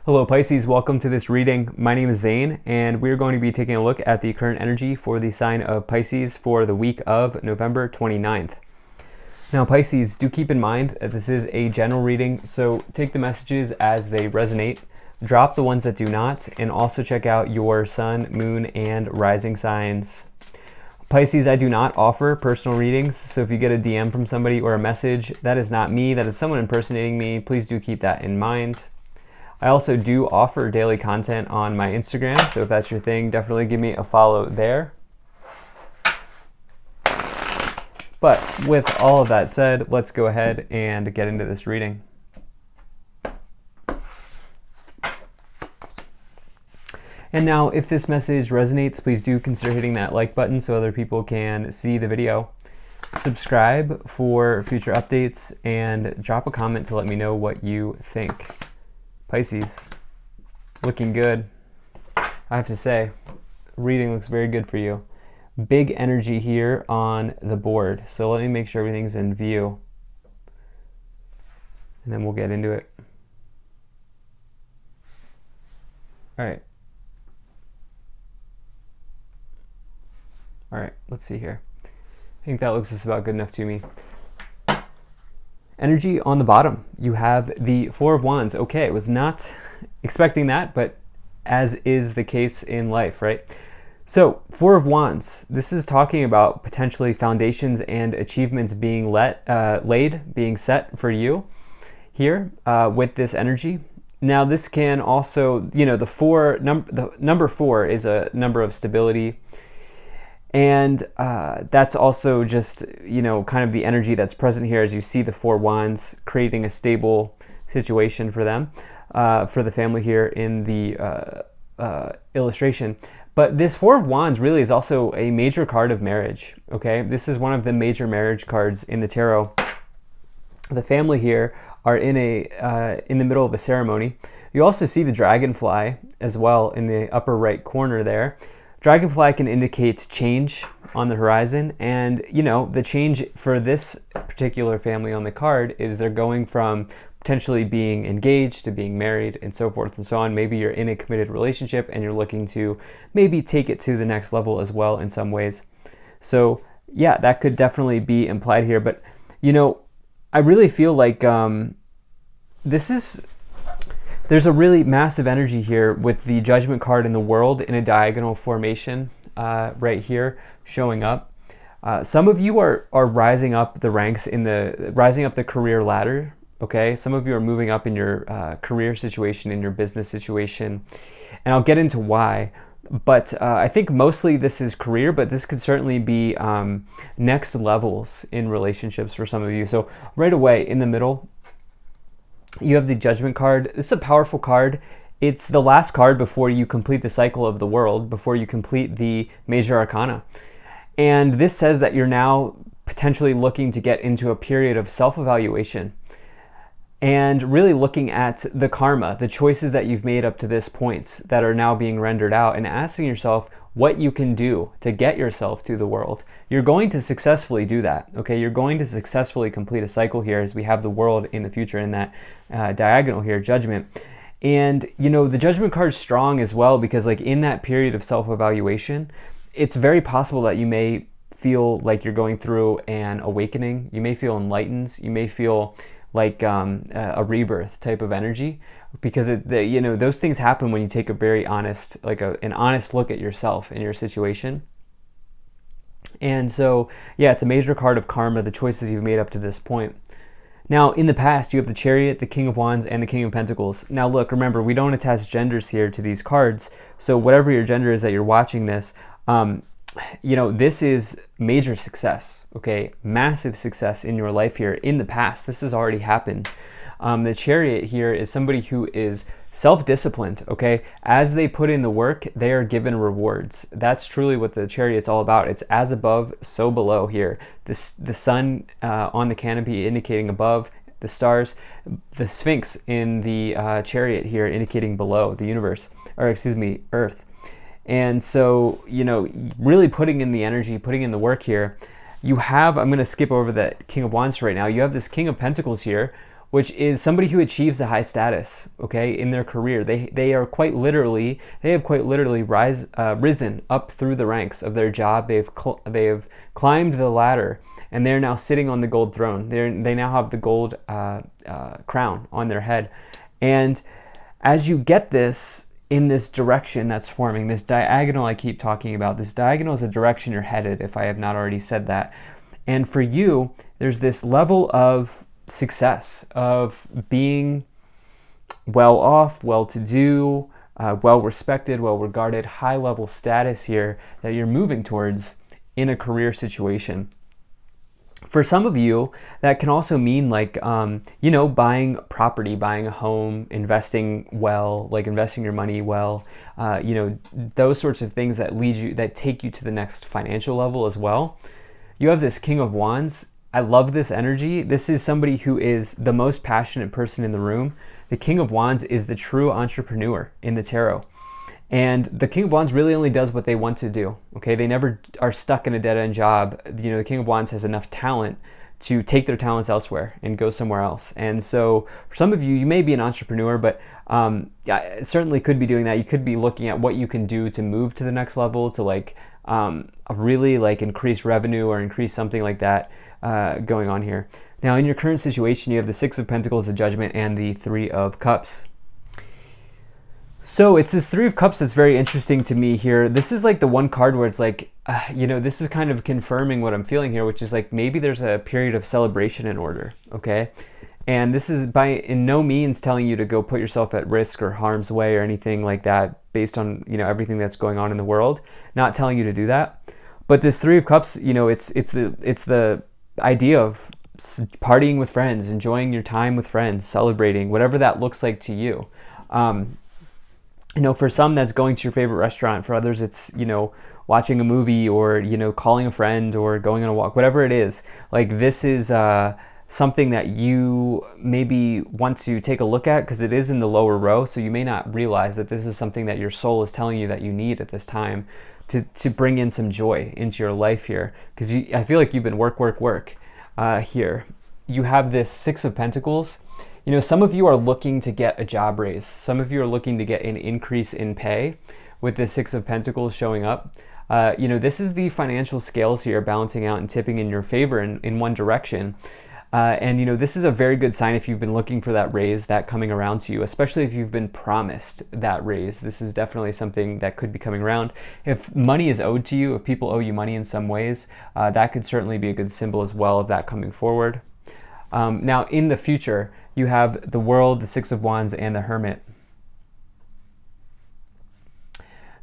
Hello Pisces, welcome to this reading. My name is Zane and we're going to be taking a look at the current energy for the sign of Pisces for the week of November 29th. Now Pisces, do keep in mind that this is a general reading, so take the messages as they resonate, drop the ones that do not, and also check out your sun, moon, and rising signs. Pisces, I do not offer personal readings, so if you get a DM from somebody or a message, that is not me, that is someone impersonating me. Please do keep that in mind. I also do offer daily content on my Instagram, so if that's your thing, definitely give me a follow there. But with all of that said, let's go ahead and get into this reading. And now, if this message resonates, please do consider hitting that like button so other people can see the video. Subscribe for future updates and drop a comment to let me know what you think. Pisces, looking good. I have to say, reading looks very good for you. Big energy here on the board. So let me make sure everything's in view. And then we'll get into it. All right. All right, let's see here. I think that looks just about good enough to me. Energy on the bottom, you have the Four of Wands. Okay, I was not expecting that, but as is the case in life, right? So, Four of Wands, this is talking about potentially foundations and achievements being laid, being set for you here with this energy. Now, this can also, the number 4 is a number of stability. And that's also just, kind of the energy that's present here as you see the Four Wands creating a stable situation for them, for the family here in the illustration. But this Four of Wands really is also a major card of marriage, okay? This is one of the major marriage cards in the tarot. The family here are in the middle of a ceremony. You also see the dragonfly as well in the upper right corner there. Dragonfly can indicate change on the horizon, and the change for this particular family on the card is they're going from potentially being engaged to being married and so forth and so on. Maybe you're in a committed relationship and you're looking to maybe take it to the next level as well in some ways. So yeah, that could definitely be implied here, but I really feel like there's a really massive energy here with the Judgment card in the World in a diagonal formation right here showing up. Some of you are rising up the ranks rising up the career ladder. Okay, some of you are moving up in your career situation, in your business situation, and I'll get into why. But I think mostly this is career, but this could certainly be next levels in relationships for some of you. So right away in the middle, you have the Judgment card. This is a powerful card. It's the last card before you complete the cycle of the world, before you complete the major arcana. And this says that you're now potentially looking to get into a period of self-evaluation and really looking at the karma, the choices that you've made up to this point that are now being rendered out, and asking yourself what you can do to get yourself to the world. You're going to successfully do that, okay? You're going to successfully complete a cycle here as we have the world in the future in that diagonal here, Judgment. And, the Judgment card is strong as well because in that period of self-evaluation, it's very possible that you may feel like you're going through an awakening. You may feel enlightened. You may feel like a rebirth type of energy, because those things happen when you take a very honest, an honest look at yourself and your situation. And so, yeah, it's a major card of karma, the choices you've made up to this point. Now, in the past, you have the Chariot, the King of Wands, and the King of Pentacles. Now, look, remember, we don't attach genders here to these cards. So whatever your gender is that you're watching this, this is major success, okay? Massive success in your life here in the past. This has already happened. The Chariot here is somebody who is self-disciplined, okay? As they put in the work, they are given rewards. That's truly what the Chariot's all about. It's as above, so below here. The sun on the canopy indicating above, the stars, the Sphinx in the Chariot here indicating below, the universe, or excuse me, Earth. And so, really putting in the energy, putting in the work here, you have, I'm going to skip over the King of Wands right now. You have this King of Pentacles here, which is somebody who achieves a high status, okay, in their career. They have quite literally risen up through the ranks of their job. They have climbed the ladder, and they're now sitting on the gold throne. They now have the gold crown on their head. And as you get this in this direction that's forming, this diagonal I keep talking about, this diagonal is the direction you're headed, if I have not already said that. And for you, there's this level of success, of being well off, well-to-do, well-respected, well-regarded, high-level status here that you're moving towards in a career situation. For some of you, that can also mean like, buying property, buying a home, investing well, like investing your money well, those sorts of things that take you to the next financial level as well. You have this King of Wands. I love this energy. This is somebody who is the most passionate person in the room. The King of Wands is the true entrepreneur in the tarot. And the King of Wands really only does what they want to do, okay? They never are stuck in a dead-end job. The King of Wands has enough talent to take their talents elsewhere and go somewhere else. And so for some of you, you may be an entrepreneur, but certainly could be doing that. You could be looking at what you can do to move to the next level, to really increase revenue or increase something like that going on here. Now, in your current situation, you have the Six of Pentacles, the Judgment, and the Three of Cups. So it's this Three of Cups that's very interesting to me here. This is like the one card where it's like, this is kind of confirming what I'm feeling here, which is like maybe there's a period of celebration in order, okay? And this is in no means telling you to go put yourself at risk or harm's way or anything like that based on, everything that's going on in the world. Not telling you to do that. But this Three of Cups, it's the idea of partying with friends, enjoying your time with friends, celebrating, whatever that looks like to you. For some, that's going to your favorite restaurant. For others, it's, watching a movie or, calling a friend or going on a walk, whatever it is. Like, this is something that you maybe want to take a look at because it is in the lower row. So you may not realize that this is something that your soul is telling you that you need at this time to bring in some joy into your life here. Because I feel like you've been work here. You have this Six of Pentacles. Some of you are looking to get a job raise. Some of you are looking to get an increase in pay with the Six of Pentacles showing up. This is the financial scales here balancing out and tipping in your favor in one direction. This is a very good sign if you've been looking for that raise, that coming around to you, especially if you've been promised that raise. This is definitely something that could be coming around. If money is owed to you, if people owe you money in some ways, that could certainly be a good symbol as well of that coming forward. Now, in the future, you have the World, the Six of Wands, and the Hermit.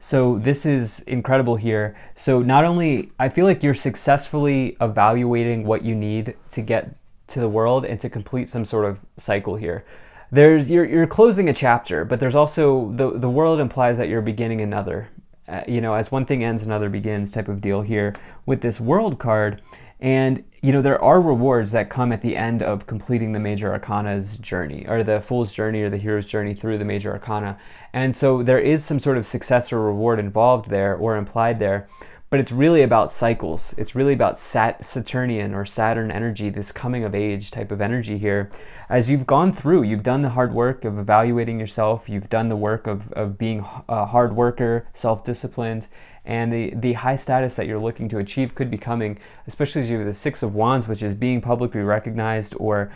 So this is incredible here. So not only, I feel like you're successfully evaluating what you need to get to the world and to complete some sort of cycle here. You're closing a chapter, but there's also, the world implies that you're beginning another. As one thing ends, another begins type of deal here with this World card. And, there are rewards that come at the end of completing the major arcana's journey, or the Fool's journey, or the hero's journey through the major arcana. And so there is some sort of success or reward involved there or implied there, but it's really about cycles. It's really about Saturnian or Saturn energy, this coming of age type of energy here. As you've gone through, you've done the hard work of evaluating yourself, you've done the work of being a hard worker, self-disciplined, and the high status that you're looking to achieve could be coming, especially as you have the Six of Wands, which is being publicly recognized, or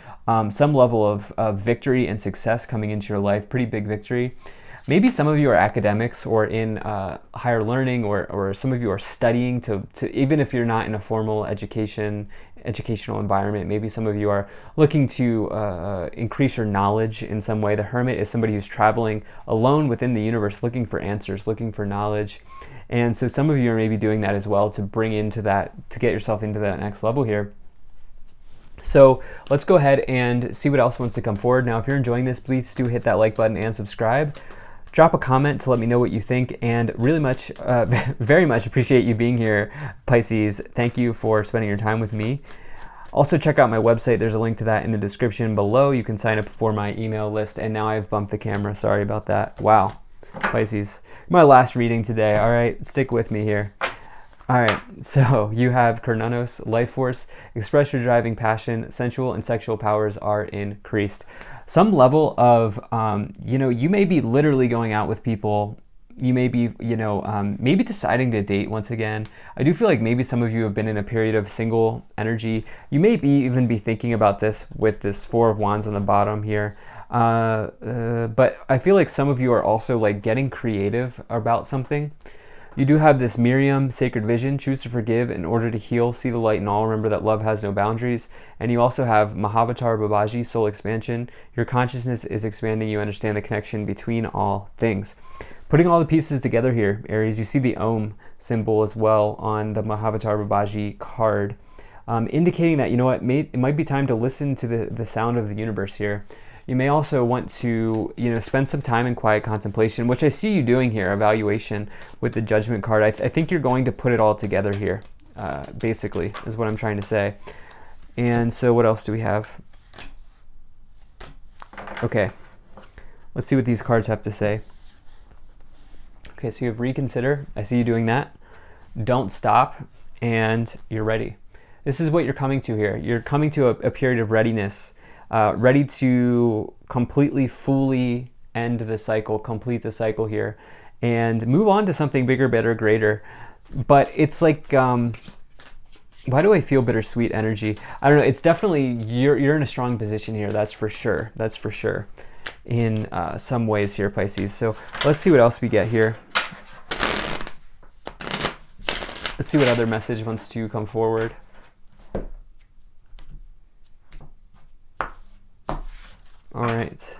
some level of victory and success coming into your life, pretty big victory. Maybe some of you are academics or in higher learning, or some of you are studying to even if you're not in a formal educational environment, maybe some of you are looking to increase your knowledge in some way. The Hermit is somebody who's traveling alone within the universe, looking for answers, looking for knowledge. And so some of you are maybe doing that as well to bring into that, to get yourself into that next level here. So let's go ahead and see what else wants to come forward. Now, if you're enjoying this, please do hit that like button and subscribe. Drop a comment to let me know what you think, and really much, very much appreciate you being here, Pisces. Thank you for spending your time with me. Also, check out my website. There's a link to that in the description below. You can sign up for my email list, and now I've bumped the camera. Sorry about that. Wow, Pisces. My last reading today. All right, stick with me here. All right, so you have Kernunos, life force, express your driving passion, sensual and sexual powers are increased. Some level of, you may be literally going out with people. You may be, maybe deciding to date once again. I do feel like maybe some of you have been in a period of single energy. You may even be thinking about this with this Four of Wands on the bottom here. But I feel like some of you are also like getting creative about something. You do have this Miriam, sacred vision, choose to forgive in order to heal, see the light in all, remember that love has no boundaries. And you also have Mahavatar Babaji, soul expansion. Your consciousness is expanding, you understand the connection between all things. Putting all the pieces together here, Aries, you see the Om symbol as well on the Mahavatar Babaji card, indicating that, you know what, it might be time to listen to the sound of the universe here. You may also want to, spend some time in quiet contemplation, which I see you doing here, evaluation with the Judgment card. I think you're going to put it all together here, basically, is what I'm trying to say. And so what else do we have? Okay, let's see what these cards have to say. Okay, so you have reconsider. I see you doing that. Don't stop, and you're ready. This is what you're coming to here. You're coming to a period of readiness. Ready to completely, fully end the cycle, complete the cycle here, and move on to something bigger, better, greater. But it's like, why do I feel bittersweet energy? I don't know. It's definitely, you're in a strong position here. That's for sure. That's for sure. In some ways here, Pisces. So let's see what else we get here. Let's see what other message wants to come forward. All right.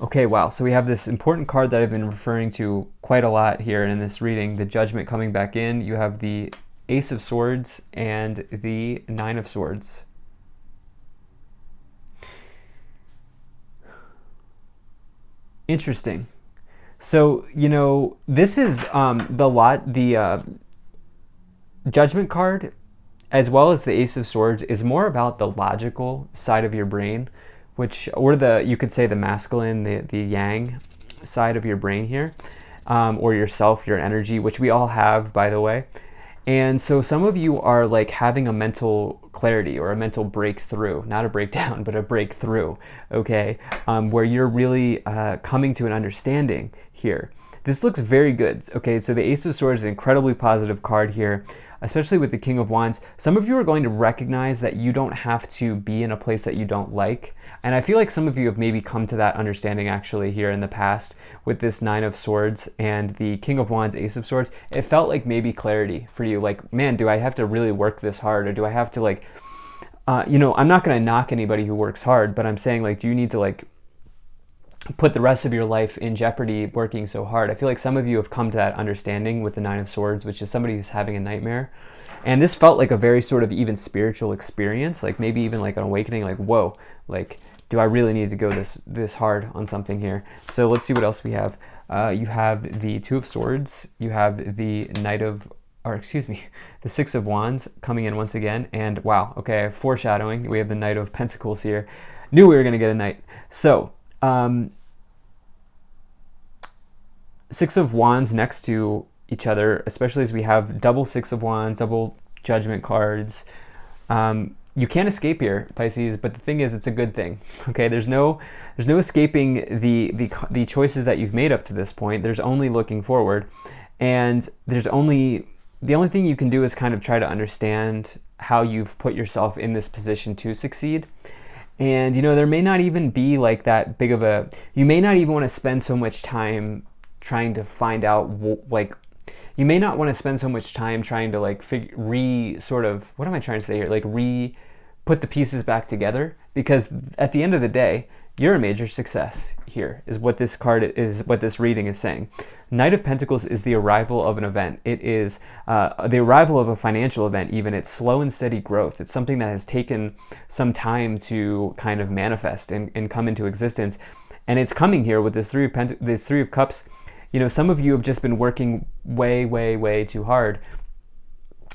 Okay, wow. So we have this important card that I've been referring to quite a lot here in this reading, the Judgment coming back in. You have the Ace of Swords and the Nine of Swords. Interesting. So, this is the Judgment card, as well as the Ace of Swords, is more about the logical side of your brain, or you could say the masculine, the yang side of your brain here, or yourself, your energy, which we all have, by the way. And so some of you are like having a mental clarity or a mental breakthrough, not a breakdown, but a breakthrough, okay, where you're really coming to an understanding here. This looks very good. Okay, so the Ace of Swords is an incredibly positive card here, especially with the King of Wands. Some of you are going to recognize that you don't have to be in a place that you don't like. And I feel like some of you have maybe come to that understanding actually here in the past with this Nine of Swords and the King of Wands, Ace of Swords. It felt like maybe clarity for you. Like, man, do I have to really work this hard? Or do I have to like, I'm not going to knock anybody who works hard, but I'm saying like, do you need to like put the rest of your life in jeopardy working so hard? I feel like some of you have come to that understanding with the Nine of Swords, which is somebody who's having a nightmare. And this felt like a very sort of even spiritual experience, like maybe even like an awakening, like, whoa, like, do I really need to go this hard on something here? So let's see what else we have. You have the Two of Swords, you have the the Six of Wands coming in once again. And wow, okay, foreshadowing, we have the Knight of Pentacles here. Knew we were gonna get a Knight. So, Six of Wands next to each other, especially as we have double Six of Wands, double Judgment cards. You can't escape here, Pisces, but the thing is, it's a good thing. Okay, there's no escaping the choices that you've made up to this point. There's only looking forward, and the only thing you can do is kind of try to understand how you've put yourself in this position to succeed. And there may not even be like that big of a, you may not even want to spend so much time trying to find out, like, you may not want to spend so much time trying to like what am I trying to say here? Like put the pieces back together, because at the end of the day, you're a major success here, is what this card is, what this reading is saying. Knight of Pentacles is the arrival of an event. It is the arrival of a financial event even. It's slow and steady growth. It's something that has taken some time to kind of manifest and come into existence. And it's coming here with this Three of Cups. Some of you have just been working way, way, way too hard.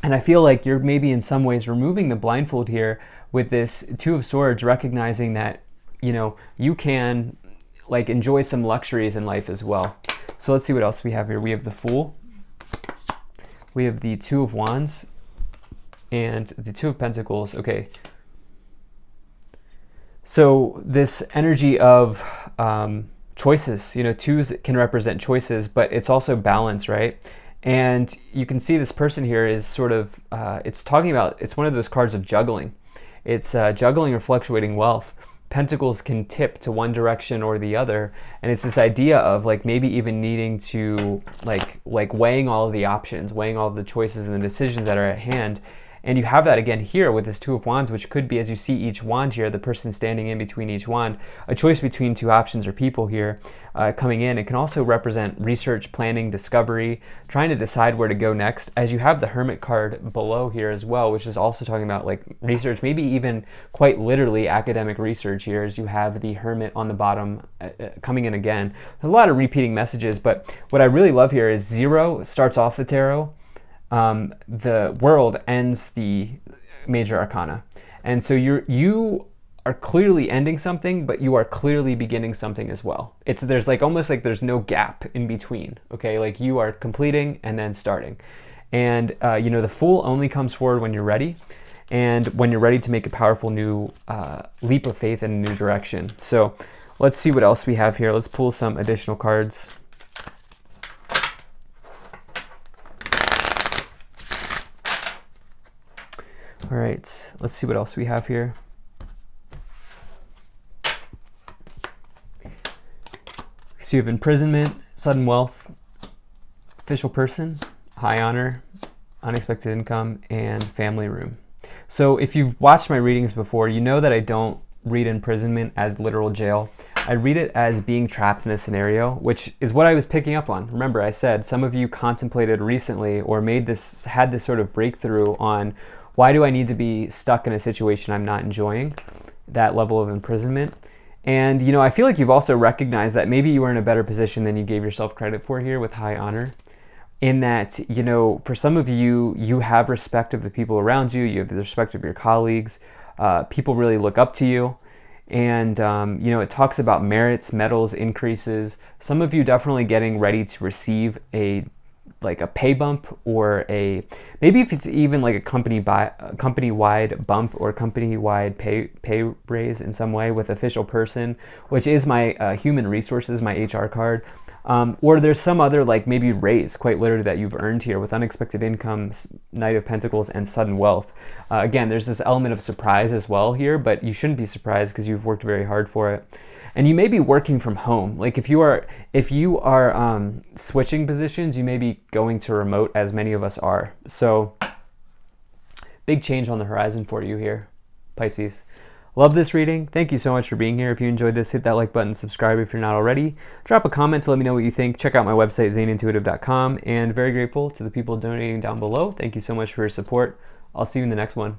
And I feel like you're maybe in some ways removing the blindfold here with this Two of Swords, recognizing that, you can like enjoy some luxuries in life as well. So let's see what else we have here. We have the Fool. we have the Two of Wands and the Two of Pentacles. Okay. So this energy of choices, you know, twos can represent choices, but it's also balance, right? And you can see this person here is sort of, it's talking about, it's one of those cards of juggling. It's juggling or fluctuating wealth. Pentacles can tip to one direction or the other, and it's this idea of like maybe even needing to like weighing all of the options, weighing all of the choices and the decisions that are at hand. And you have that again here with this Two of Wands, which could be, as you see each wand here, the person standing in between each wand, a choice between two options or people here coming in. It can also represent research, planning, discovery, trying to decide where to go next, as you have the Hermit card below here as well, which is also talking about like research, maybe even quite literally academic research here, as you have the Hermit on the bottom coming in again. There's a lot of repeating messages, but what I really love here is 0 starts off the tarot. The World ends the major arcana, and so you are clearly ending something, but you are clearly beginning something as well. There's like almost like there's no gap in between. Okay, like you are completing and then starting, and you know, the Fool only comes forward when you're ready, and when you're ready to make a powerful new leap of faith in a new direction. So let's see what else we have here. Let's pull some additional cards. All right, let's see what else we have here. So you have imprisonment, sudden wealth, official person, high honor, unexpected income, and family room. So if you've watched my readings before, you know that I don't read imprisonment as literal jail. I read it as being trapped in a scenario, which is what I was picking up on. Remember, I said some of you contemplated recently or had this sort of breakthrough on, why do I need to be stuck in a situation I'm not enjoying? That level of imprisonment. And, you know, I feel like you've also recognized that maybe you were in a better position than you gave yourself credit for here with high honor. In that, you know, for some of you, you have respect of the people around you. You have the respect of your colleagues. People really look up to you. And, you know, it talks about merits, medals, increases. Some of you definitely getting ready to receive a pay bump, or maybe if it's even like a company-wide bump or company-wide pay raise in some way with official person, which is my human resources, my HR card. Or there's some other like maybe raise quite literally that you've earned here with unexpected income, Knight of Pentacles, and sudden wealth. Again, there's this element of surprise as well here, but you shouldn't be surprised because you've worked very hard for it. And you may be working from home. Like if you are switching positions, you may be going to remote, as many of us are. So big change on the horizon for you here, Pisces. Love this reading. Thank you so much for being here. If you enjoyed this, hit that like button, subscribe if you're not already. Drop a comment to let me know what you think. Check out my website, zanintuitive.com, and very grateful to the people donating down below. Thank you so much for your support. I'll see you in the next one.